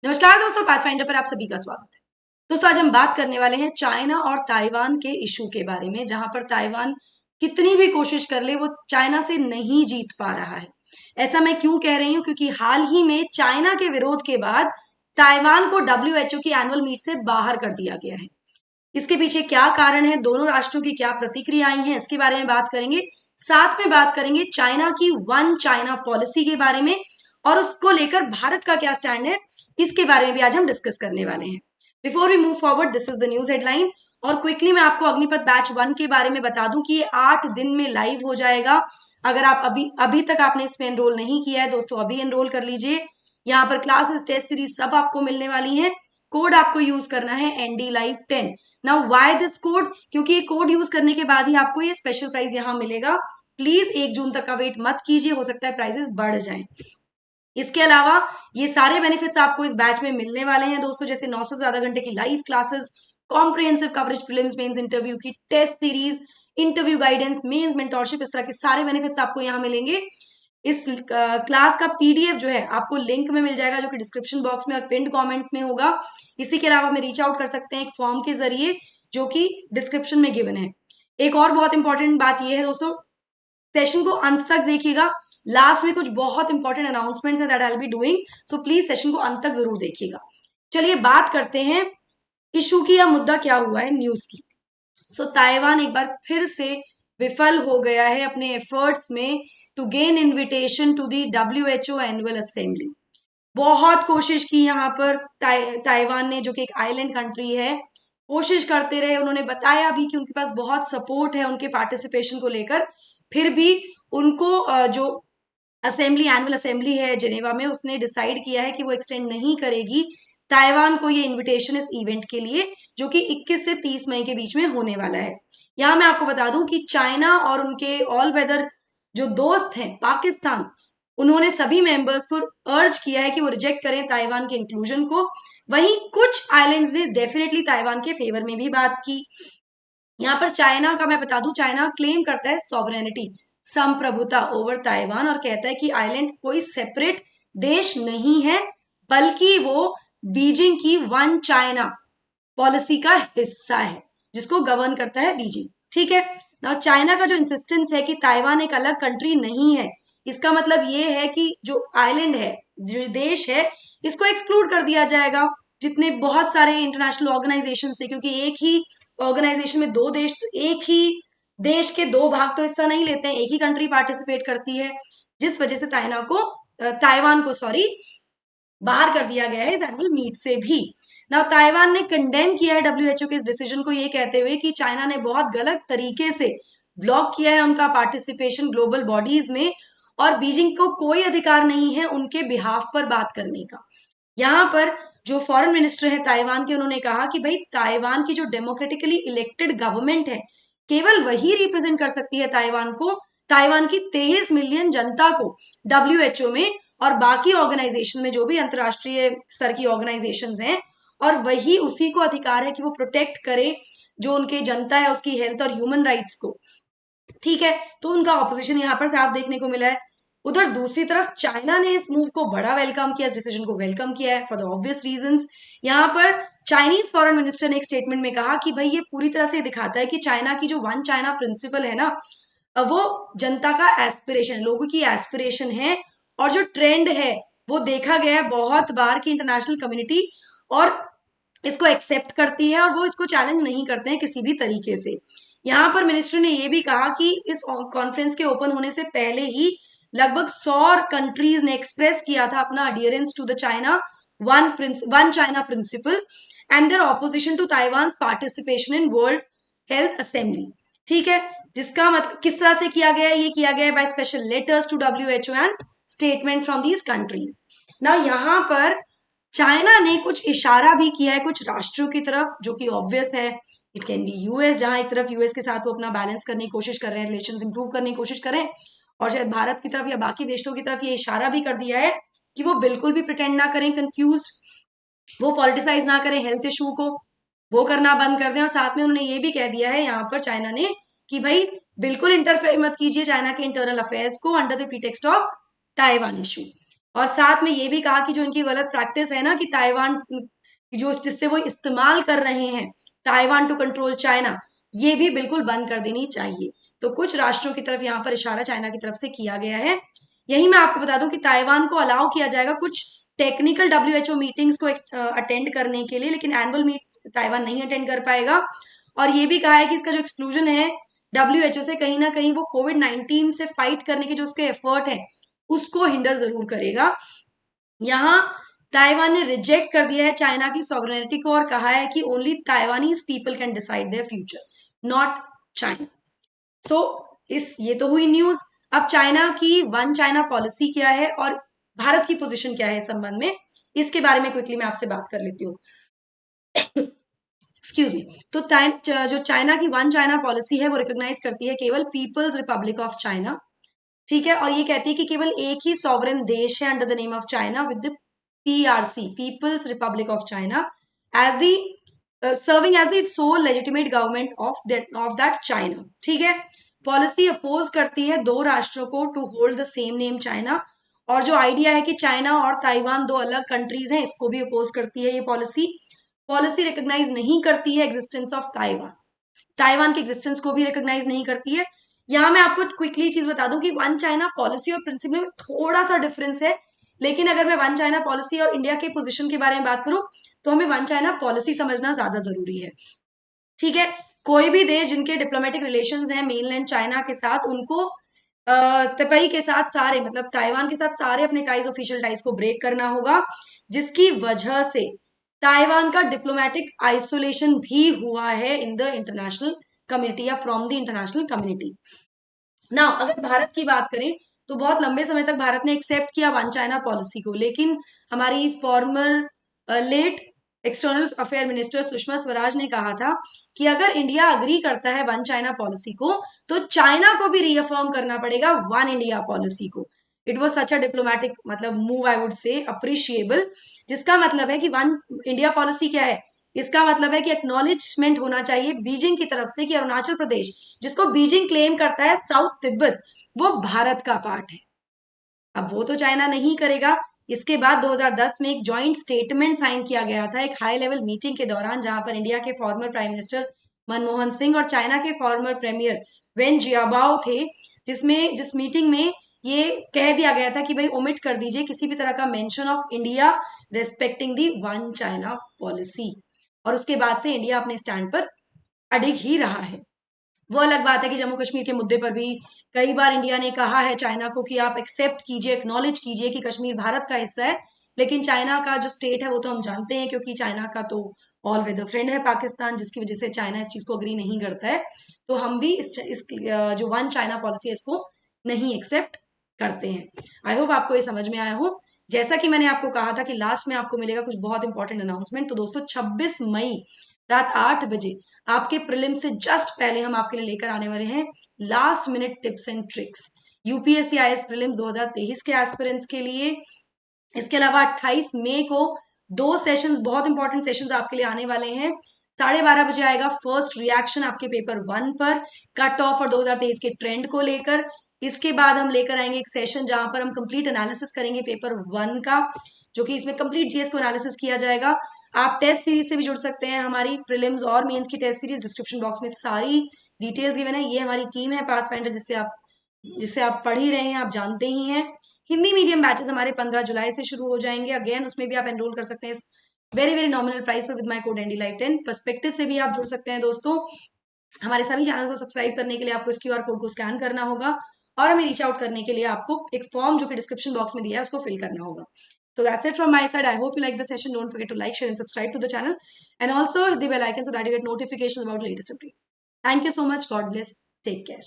नमस्कार दोस्तों, पाथफाइंडर पर आप सभी का स्वागत है। दोस्तों, आज हम बात करने वाले हैं चाइना और ताइवान के इशू के बारे में, जहां पर ताइवान कितनी भी कोशिश कर ले वो चाइना से नहीं जीत पा रहा है। ऐसा मैं क्यों कह रही हूं? क्योंकि हाल ही में चाइना के विरोध के बाद ताइवान को WHO की एनुअल मीट से बाहर कर दिया गया है। इसके पीछे क्या कारण है, दोनों राष्ट्रों की क्या प्रतिक्रियाएं हैं, इसके बारे में बात करेंगे। साथ में बात करेंगे चाइना की वन चाइना पॉलिसी के बारे में और उसको लेकर भारत का क्या स्टैंड है, इसके बारे में भी आज हम डिस्कस करने वाले हैं। Before we move forward, this is the news headline. और क्विकली मैं आपको अग्निपथ बैच 1 के बारे में बता दूं कि ये 8 दिन में लाइव हो जाएगा। अगर आप अभी तक आपने इसमें एनरोल नहीं किया है दोस्तों, अभी एनरोल कर लीजिए। यहाँ पर क्लासेस, टेस्ट सीरीज सब आपको मिलने वाली हैं। कोड आपको यूज करना है ND Live 10। Now why this code? क्योंकि ये कोड यूज करने के बाद ही आपको ये स्पेशल प्राइस यहाँ मिलेगा। प्लीज 1 जून तक का वेट मत कीजिए, हो सकता है प्राइसेस बढ़ जाएं। इसके अलावा ये सारे बेनिफिट्स आपको इस बैच में मिलने वाले हैं दोस्तों, जैसे 900 से ज्यादा घंटे की live classes, comprehensive coverage, prelims mains interview की test series, interview guidance, mains mentorship, इस तरह के सारे बेनिफिट्स आपको यहाँ मिलेंगे। इस क्लास का PDF जो है आपको लिंक में मिल जाएगा, जो कि डिस्क्रिप्शन बॉक्स में और पिंड कमेंट्स में होगा। इसी के अलावा हमें रीच आउट कर सकते हैं एक फॉर्म के जरिए, जो कि डिस्क्रिप्शन में गिवन है। एक और बहुत इंपॉर्टेंट बात यह है दोस्तों, सेशन को अंत तक देखिएगा। लास्ट में कुछ बहुत इंपॉर्टेंट अनाउंसमेंट्स है that I will be doing, so please session को अंत तक जरूर देखिएगा। चलिए बात करते हैं इशू की, या मुद्दा क्या हुआ है न्यूज की। ताइवान एक बार फिर से विफल हो गया है अपने एफर्ट्स में to gain invitation to the WHO annual assembly. बहुत कोशिश की यहाँ पर ताइवान ने, जो कि एक आइलैंड कंट्री है, कोशिश करते रहे। उन्होंने बताया भी कि उनके पास बहुत सपोर्ट है उनके पार्टिसिपेशन को लेकर। फिर भी उनको जो असेंबली, एनुअल असेंबली है जिनेवा में, उसने डिसाइड किया है कि वो एक्सटेंड नहीं करेगी ताइवान को ये इनविटेशन इस इवेंट के लिए, जो कि 21 से 30 मई के बीच में होने वाला है। यहाँ मैं आपको बता दूं कि चाइना और उनके ऑल वेदर जो दोस्त हैं पाकिस्तान, उन्होंने सभी मेंबर्स को अर्ज किया है कि वो रिजेक्ट करें ताइवान के इंक्लूजन को। वहीं कुछ आइलैंड्स ने डेफिनेटली ताइवान के फेवर में भी बात की। यहाँ पर चाइना का मैं बता दूं, चाइना क्लेम करता है सॉवरेनिटी, संप्रभुता ओवर ताइवान, और कहता है कि आइलैंड कोई सेपरेट देश नहीं है, बल्कि वो बीजिंग की वन चाइना पॉलिसी का हिस्सा है, जिसको गवर्न करता है बीजिंग। ठीक है ना। चाइना का जो इंसिस्टेंस है कि ताइवान एक अलग कंट्री नहीं है, इसका मतलब ये है कि जो आइलैंड है, जो देश है, इसको एक्सक्लूड कर दिया जाएगा जितने बहुत सारे इंटरनेशनल ऑर्गेनाइजेशन से, क्योंकि एक ही ऑर्गेनाइजेशन में दो देश, तो एक ही देश के दो भाग तो हिस्सा नहीं लेते हैं, एक ही कंट्री पार्टिसिपेट करती है, जिस वजह से ताइवान को बाहर कर दिया गया है इस एनुअल मीट से भी। ना ताइवान ने कंडेम किया है WHO के इस डिसीजन को, ये कहते हुए कि चाइना ने बहुत गलत तरीके से ब्लॉक किया है उनका पार्टिसिपेशन ग्लोबल बॉडीज में, और बीजिंग को कोई अधिकार नहीं है उनके बिहाफ पर बात करने का। यहाँ पर जो फॉरेन मिनिस्टर है ताइवान के, उन्होंने कहा कि भाई ताइवान की जो डेमोक्रेटिकली इलेक्टेड गवर्नमेंट है, केवल वही रिप्रेजेंट कर सकती है ताइवान को, ताइवान की 23 मिलियन जनता को WHO में और बाकी ऑर्गेनाइजेशन में, जो भी अंतरराष्ट्रीय स्तर की ऑर्गेनाइजेशन हैं, और वही उसी को अधिकार है कि वो प्रोटेक्ट करे जो उनके जनता है उसकी हेल्थ और ह्यूमन राइट्स को। ठीक है, तो उनका ऑपोजिशन यहाँ पर साफ देखने को मिला है। उधर दूसरी तरफ चाइना ने इस मूव को बड़ा वेलकम किया, डिसीजन को वेलकम किया है फॉर द ऑब्वियस रीजंस। यहाँ पर चाइनीज फॉरेन मिनिस्टर ने एक स्टेटमेंट में कहा कि भाई ये पूरी तरह से दिखाता है कि चाइना की जो वन चाइना प्रिंसिपल है ना, वो जनता का एस्पिरेशन, लोगों की एस्पिरेशन है, और जो ट्रेंड है वो देखा गया है बहुत बार कि इंटरनेशनल कम्युनिटी और इसको एक्सेप्ट करती है और वो इसको चैलेंज नहीं करते हैं किसी भी तरीके से। यहाँ पर मिनिस्टर ने ये भी कहा कि इस कॉन्फ्रेंस के ओपन होने से पहले ही लगभग 100 कंट्रीज ने एक्सप्रेस किया था अपना adherence to the China one China principle and their opposition to Taiwan participation in World Health Assembly. ठीक है, जिसका मतलब किस तरह से किया गया है, ये किया गया है by special letters to WHO and statement from these countries. ना यहाँ पर चाइना ने कुछ इशारा भी किया है कुछ राष्ट्रों की तरफ, जो कि ऑब्वियस है। इट कैन बी US, जहां एक तरफ US के साथ वो अपना बैलेंस करने की कोशिश कर रहे हैं, रिलेशंस इंप्रूव करने की कोशिश कर रहे हैं, और शायद भारत की तरफ या बाकी देशों की तरफ ये इशारा भी कर दिया है कि वो बिल्कुल भी प्रिटेंड ना करें कंफ्यूज, वो पॉलिटिसाइज ना करें हेल्थ इशू को, वो करना बंद कर दें। और साथ में उन्होंने ये भी कह दिया है यहाँ पर चाइना ने कि भाई बिल्कुल इंटरफेयर मत कीजिए चाइना के इंटरनल अफेयर्स को under the pretext of Taiwan issue. और साथ में ये भी कहा कि जो इनकी गलत प्रैक्टिस है ना कि ताइवान जो जिससे वो इस्तेमाल कर रहे हैं ताइवान टू कंट्रोल चाइना, ये भी बिल्कुल बंद कर देनी चाहिए। तो कुछ राष्ट्रों की तरफ यहाँ पर इशारा चाइना की तरफ से किया गया है। यही मैं आपको बता दूं कि ताइवान को अलाउ किया जाएगा कुछ टेक्निकल WHO मीटिंग्स को अटेंड करने के लिए, लेकिन एनुअल मीट ताइवान नहीं अटेंड कर पाएगा। और ये भी कहा है कि इसका जो एक्सक्लूजन है WHO से कहीं ना कहीं वो कोविड-19 से फाइट करने के जो उसके एफर्ट है उसको हिंडर जरूर करेगा। यहाँ ताइवान ने रिजेक्ट कर दिया है चाइना की सॉवरेनिटी को और कहा है कि only Taiwanese people can decide their future, not China. So ये तो हुई न्यूज। अब चाइना की वन चाइना पॉलिसी क्या है और भारत की पोजीशन क्या है इस संबंध में, इसके बारे में क्विकली मैं आपसे बात कर लेती हूँ। Excuse me. तो जो चाइना की वन चाइना पॉलिसी है वो रिकॉग्नाइज करती है केवल पीपल्स रिपब्लिक ऑफ चाइना, ठीक है, और ये कहती है कि केवल एक ही सॉवरेन देश है under the name of China with the PRC, People's Republic of China, as the serving as the sole legitimate government of that China, ठीक है। पॉलिसी अपोज करती है दो राष्ट्रों को to hold the same name China, और जो idea है कि चाइना और ताइवान दो अलग कंट्रीज हैं इसको भी अपोज करती है ये पॉलिसी। पॉलिसी रिकॉग्नाइज नहीं करती है एग्जिस्टेंस ऑफ ताइवान, ताइवान के एग्जिस्टेंस को भी रिकॉग्नाइज नहीं करती है। यहाँ मैं आपको क्विकली चीज बता दूं कि वन चाइना पॉलिसी और प्रिंसिपल में थोड़ा सा डिफरेंस है, लेकिन अगर मैं वन चाइना पॉलिसी और इंडिया के पोजीशन के बारे में बात करूं तो हमें वन चाइना पॉलिसी समझना ज्यादा जरूरी है, ठीक है। कोई भी देश जिनके डिप्लोमेटिक रिलेशंस हैं मेनलैंड चाइना के साथ, उनको तपेई के साथ सारे मतलब ताइवान के साथ सारे अपने टाइज ऑफिशियल टाइज को ब्रेक करना होगा, जिसकी वजह से ताइवान का डिप्लोमेटिक आइसोलेशन भी हुआ है इन द इंटरनेशनल कम्युनिटी या फ्रॉम द इंटरनेशनल कम्युनिटी। ना अगर भारत की बात करें तो बहुत लंबे समय तक भारत ने एक्सेप्ट किया वन चाइना पॉलिसी को, लेकिन हमारी former late external affair minister Sushma Swaraj ने कहा था कि अगर इंडिया अग्री करता है वन चाइना पॉलिसी को तो चाइना को भी रीअफर्म करना पड़ेगा वन इंडिया पॉलिसी को। It was such a diplomatic मतलब move, I would say appreciable, जिसका मतलब है कि वन इंडिया पॉलिसी क्या है, इसका मतलब है कि एक्नॉलेजमेंट होना चाहिए बीजिंग की तरफ से कि अरुणाचल प्रदेश जिसको बीजिंग क्लेम करता है साउथ तिब्बत वो भारत का पार्ट है। अब वो तो चाइना नहीं करेगा। इसके बाद 2010 में एक जॉइंट स्टेटमेंट साइन किया गया था एक हाई लेवल मीटिंग के दौरान, जहां पर इंडिया के former prime minister Manmohan Singh और चाइना के फॉर्मर प्रीमियर वेन जियाबाओ थे, जिस मीटिंग में ये कह दिया गया था कि भाई ओमिट कर दीजिए किसी भी तरह का mention of India respecting the one China policy, और उसके बाद से इंडिया अपने स्टैंड पर अडिग ही रहा है। वो अलग बात है कि जम्मू कश्मीर के मुद्दे पर भी कई बार इंडिया ने कहा है चाइना को कि आप एक्सेप्ट कीजिए, एक्नॉलेज कीजिए कि कश्मीर भारत का हिस्सा है, लेकिन चाइना का जो स्टेट है वो तो हम जानते हैं, क्योंकि चाइना का तो ऑल वेदर फ्रेंड है पाकिस्तान, जिसकी वजह से चाइना इस चीज को अग्री नहीं करता है। तो हम भी इस जो वन चाइना पॉलिसी है इसको नहीं एक्सेप्ट करते हैं। आई होप आपको ये समझ में आया हो। जैसा कि मैंने आपको कहा था कि लास्ट में आपको मिलेगा कुछ बहुत इंपॉर्टेंट अनाउंसमेंट, तो दोस्तों 26 मई रात 8 बजे आपके प्रीलिम से जस्ट पहले हम आपके लिए लेकर आने वाले हैं last minute tips and tricks UPSC IAS prelim 2023 के एस्पिरेंट्स के लिए। इसके अलावा 28 मई को 2 सेशंस बहुत इंपॉर्टेंट सेशंस आपके लिए आने वाले हैं। 12:30 बजे आएगा फर्स्ट रिएक्शन आपके पेपर 1 पर कट ऑफ और 2023 के ट्रेंड को लेकर। इसके बाद हम लेकर आएंगे एक सेशन जहां पर हम कंप्लीट एनालिसिस करेंगे पेपर 1 का, जो कि इसमें कंप्लीट जीएस को एनालिसिस किया जाएगा। आप टेस्ट सीरीज से भी जुड़ सकते हैं, हमारी प्रीलिम्स और मेंस की टेस्ट सीरीज डिस्क्रिप्शन बॉक्स में सारी डिटेल्स गिवन है। ये हमारी टीम है पाथफाइंडर जिससे आप पढ़ ही रहे हैं, आप जानते ही हैं। हिंदी मीडियम बैचेस हमारे 15 जुलाई से शुरू हो जाएंगे, अगेन उसमें भी आप एनरोल कर सकते हैं इस वेरी वेरी नॉमिनल प्राइस पर with my code NDLive10। Perspective से भी आप जुड़ सकते हैं दोस्तों। हमारे सभी चैनल को सब्सक्राइब करने के लिए आपको इस QR कोड को स्कैन करना होगा, और हमें रीच आउट करने के लिए आपको एक फॉर्म जो कि डिस्क्रिप्शन बॉक्स में दिया है उसको फिल करना होगा। So that's it from my side. I hope you like the session. Don't forget to like, share and subscribe to the channel, and also hit the bell icon so that you get notifications about latest updates. Thank you so much. God bless. Take care.